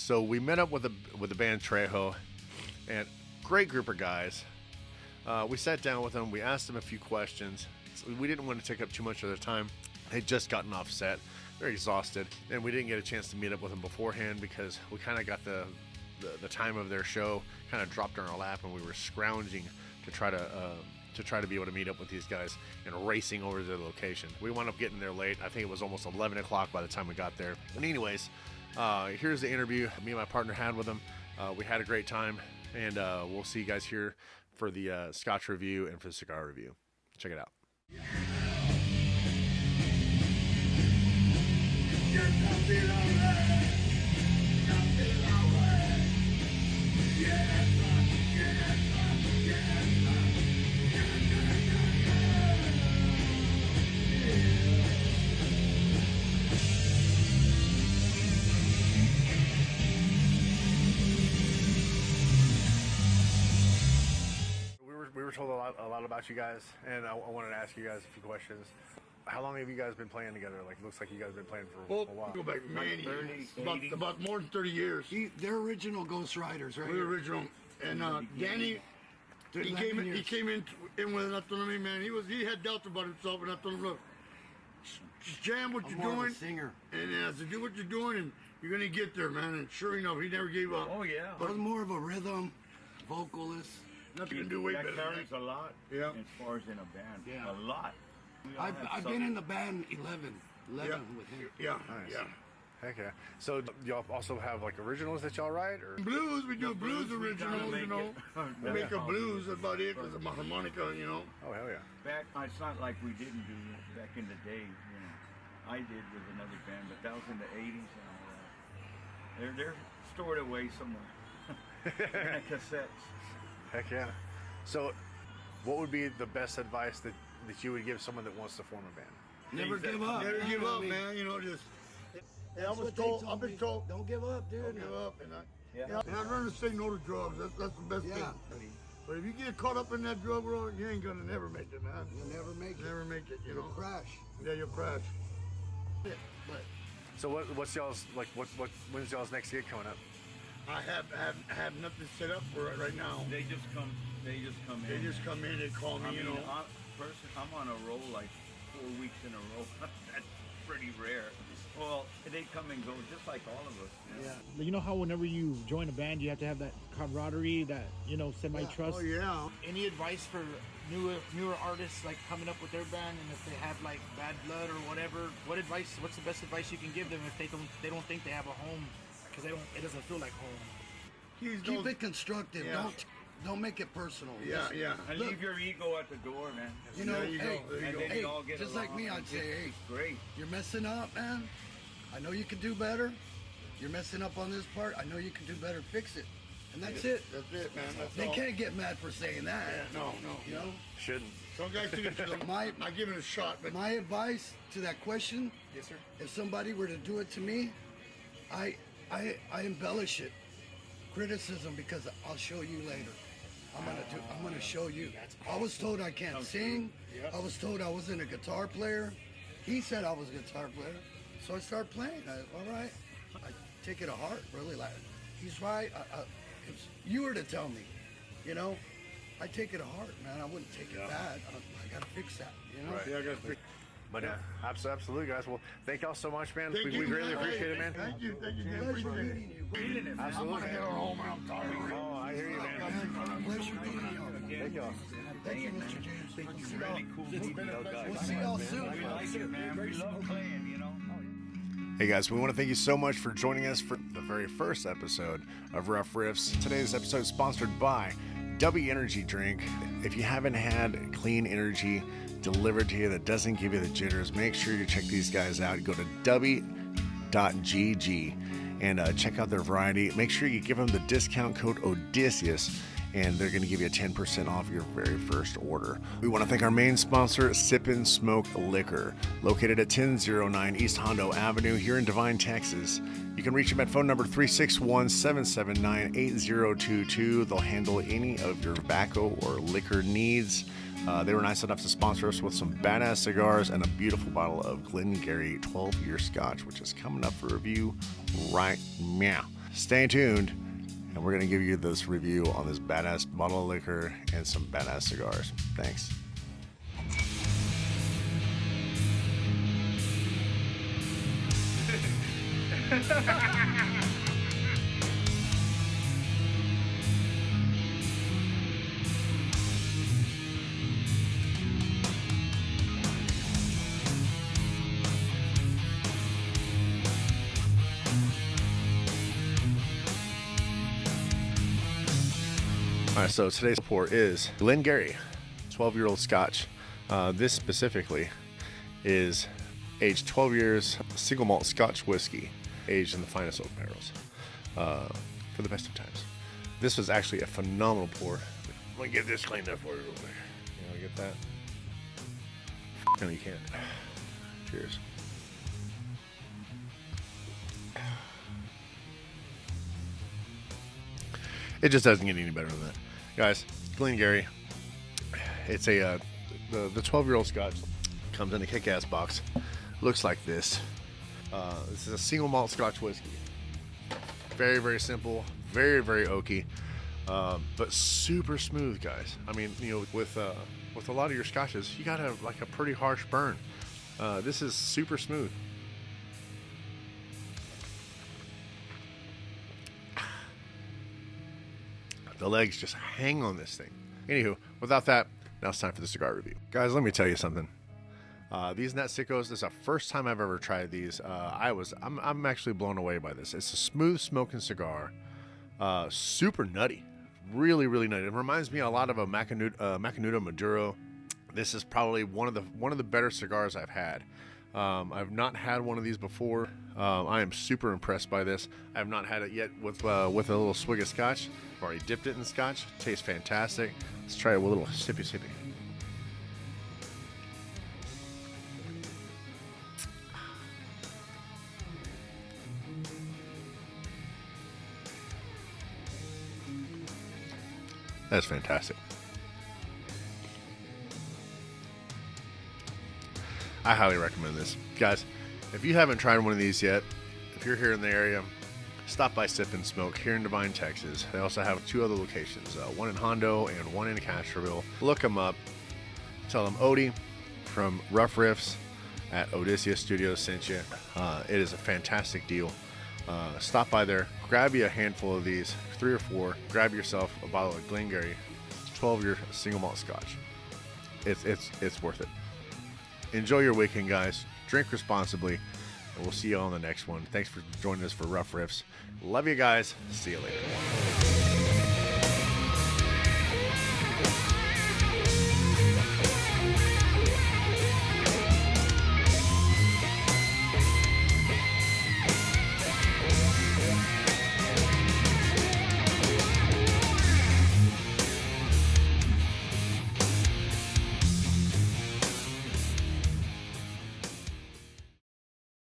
So we met up with the band Trejo, and great group of guys. We sat down with them. We asked them a few questions. So we didn't want to take up too much of their time. They'd just gotten off set. They're exhausted, and we didn't get a chance to meet up with them beforehand because we kind of got the time of their show kind of dropped in our lap, and we were scrounging to try to be able to meet up with these guys and racing over to their location. We wound up getting there late. I think it was almost 11 o'clock by the time we got there. And anyways, here's the interview me and my partner had with them. We had a great time, and we'll see you guys here for the Scotch review and for the cigar review. Check it out. We were told a lot about you guys, and I wanted to ask you guys a few questions. How long have you guys been playing together? Like, it looks like you guys have been playing for a while. Go back many years. About more than 30 years. They're original Ghost Riders, right? We're original. And Danny, he came in with nothing to me, man. He had doubts about himself, and I told him, look, just jam what you're doing. Singer. And I said, do what you're doing, and you're gonna get there, man. And sure enough, he never gave up. Oh yeah. I was more of a rhythm vocalist. Nothing can do way That better. carries a lot. Yeah. As far as in a band. Yeah. A lot. I've been in the band 11 with him. Yeah, Nice. yeah. Heck yeah. So y'all also have like originals that y'all write, or? Blues, we do blues we originals, gotta you make know. it. We make a blues, that's about it. There's a harmonica, you know. Oh hell yeah. Back, it's not like we didn't do it back in the day. You know, I did with another band, but that was in the '80s and all that. They're stored away somewhere. In cassettes. Heck yeah. So, what would be the best advice that you would give someone that wants to form a band? Never give up. Never give up, I mean, man. You know, just. that's I was what they told. told I've been me. told. Don't give up, dude. Don't give up, and Yeah. I learned to say no to drugs. That's the best Yeah. thing. But if you get caught up in that drug world, you ain't gonna never make it, man. You'll never make it. Never make it, you know. You'll crash. Yeah, you'll crash. But So what's y'all's like? When's y'all's next gig coming up? I have nothing set up for it right now. They just come in. They just come in, they call me, I mean, you know. I'm on a roll like 4 weeks in a row. That's pretty rare. Well, they come and go just like all of us. Yeah. You know how whenever you join a band, you have to have that camaraderie, that, semi-trust? Oh yeah. Any advice for newer artists, like, coming up with their band, and if they have, like, bad blood or whatever, what's the best advice you can give them if they don't think they have a home, because it doesn't feel like home? Keep it constructive. Yeah. Don't make it personal. Yeah, yeah. And Look. leave your ego at the door, man. You know, There you go, hey, there you And go. then hey, you all get just along like me, and I'd say, hey, it's great. you're messing up, man. I know you can do better. You're messing up on this part. I know you can do better. Fix it. And that's it. That's it, man. That's They all. can't get mad for saying that. Yeah, no. You know? Shouldn't. Some guys think it's I give it a shot, but My advice to that question, Yes, sir. if somebody were to do it to me, I embellish it. Criticism, because I'll show you later. I'm gonna show you. I was told I can't sing. I was told I wasn't a guitar player. He said I was a guitar player. So I started playing. All right. I take it to heart, really. Like, he's right. If you were to tell me, I take it to heart, man. I wouldn't take it bad. I gotta fix that, Right. yeah, I got to But absolutely, guys. Well, thank y'all so much, man. Thank We you, greatly man. appreciate it, man. Thank you, Jim. Pleasure Appreciate it. meeting you. I want to get her home. I'm tired. Oh, I hear you, man. Pleasure meeting you. Thank y'all. Thank you, Mr. James. We'll see y'all. Really cool meeting you guys. We'll see y'all soon. We like it, man. We love playing, you know. Hey guys, we want to thank you so much for joining us for the very first episode of Rough Riffs. Today's episode is sponsored by W Energy Drink. If you haven't had clean energy delivered to you that doesn't give you the jitters, make sure you check these guys out. Go to w.gg and check out their variety. Make sure you give them the discount code Odisious, and they're going to give you a 10% off your very first order. We want to thank our main sponsor, Sippin' Smoke Liquor, located at 1009 East Hondo Avenue here in Devine, Texas. You can reach them at phone number 361-779-8022. They'll handle any of your tobacco or liquor needs. They were nice enough to sponsor us with some badass cigars and a beautiful bottle of Glengarry 12-year Scotch, which is coming up for review right now. Stay tuned, and we're going to give you this review on this badass bottle of liquor and some badass cigars. Thanks. All right, so today's pour is Glengarry, 12-year-old Scotch. This specifically is aged 12 years, single malt Scotch whiskey, aged in the finest oak barrels for the best of times. This was actually a phenomenal pour. I'm gonna get this cleaned up for you real quick. You wanna get that? No, you can't. Cheers. It just doesn't get any better than that. Guys, Glengarry, it's a the 12-year-old Scotch comes in a kick-ass box. Looks like this. This is a single malt Scotch whiskey. Very, very simple, very, very oaky, but super smooth, guys. I mean, you know, with a lot of your Scotches, you gotta have like a pretty harsh burn. This is super smooth. The legs just hang on this thing. Anywho, without that, now it's time for the cigar review. Guys, let me tell you something. These Net Sickos, this is the first time I've ever tried these. I'm actually blown away by this. It's a smooth smoking cigar, super nutty, really, really nutty. It reminds me a lot of a Macanudo Maduro. This is probably one of the better cigars I've had. I've not had one of these before. I am super impressed by this. I have not had it yet with a little swig of Scotch. I've already dipped it in Scotch. Tastes fantastic. Let's try it with a little sippy. That's fantastic. I highly recommend this. Guys, if you haven't tried one of these yet, if you're here in the area, stop by Sip and Smoke here in Devine, Texas. They also have 2 other locations, one in Hondo and one in Castroville. Look them up. Tell them Odie from Rough Riffs at Odisious Studios sent you. It is a fantastic deal. Stop by there, grab you a handful of these, 3 or 4. Grab yourself a bottle of Glengarry 12-year single malt Scotch. It's worth it. Enjoy your weekend, guys. Drink responsibly, and we'll see you on the next one. Thanks for joining us for Rough Riffs. Love you guys. See you later.